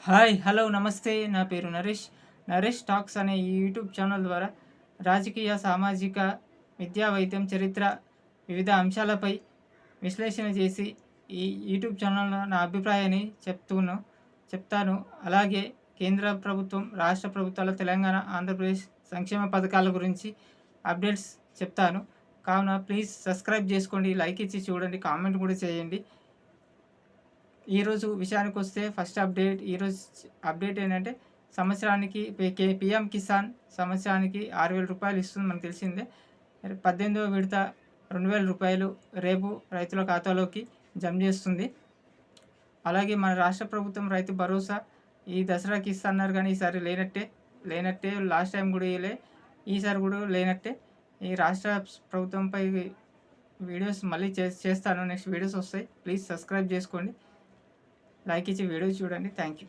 Hi hello నమస్తే నా పేరు నరేష్ టాక్స్ అనే ఈ యూట్యూబ్ ఛానల్ ద్వారా రాజకీయ సామాజిక విద్యా వైద్యం చరిత్ర వివిధ అంశాలపై విశ్లేషణ చేసి ఈ యూట్యూబ్ ఛానల్లో నా అభిప్రాయాన్ని చెప్తాను. అలాగే కేంద్ర ప్రభుత్వం రాష్ట్ర ప్రభుత్వాల తెలంగాణ ఆంధ్రప్రదేశ్ సంక్షేమ పథకాల గురించి అప్డేట్స్ చెప్తాను. కావున ప్లీజ్ సబ్స్క్రైబ్ చేసుకోండి, లైక్ ఇచ్చి చూడండి, కామెంట్ కూడా చేయండి. ఈరోజు విషయానికి వస్తే ఫస్ట్ ఈరోజు అప్డేట్ ఏంటంటే సంవత్సరానికి పిఎం కిసాన్ సంవత్సరానికి 6,000 రూపాయలు ఇస్తుంది, మనకు తెలిసిందే. 18వ విడత 2,000 రూపాయలు రేపు రైతుల ఖాతాలోకి జమ చేస్తుంది. అలాగే మన రాష్ట్ర ప్రభుత్వం రైతు భరోసా ఈ దసరాకి ఇస్తున్నారు, కానీ ఈసారి లేనట్టే. లాస్ట్ టైం కూడా ఈసారి కూడా లేనట్టే. ఈ రాష్ట్ర ప్రభుత్వంపై వీడియోస్ మళ్ళీ చేస్తాను, నెక్స్ట్ వీడియోస్ వస్తాయి. ప్లీజ్ సబ్స్క్రైబ్ చేసుకోండి, లైక్ ఇచ్చి వీడియో చూడండి. Thank you.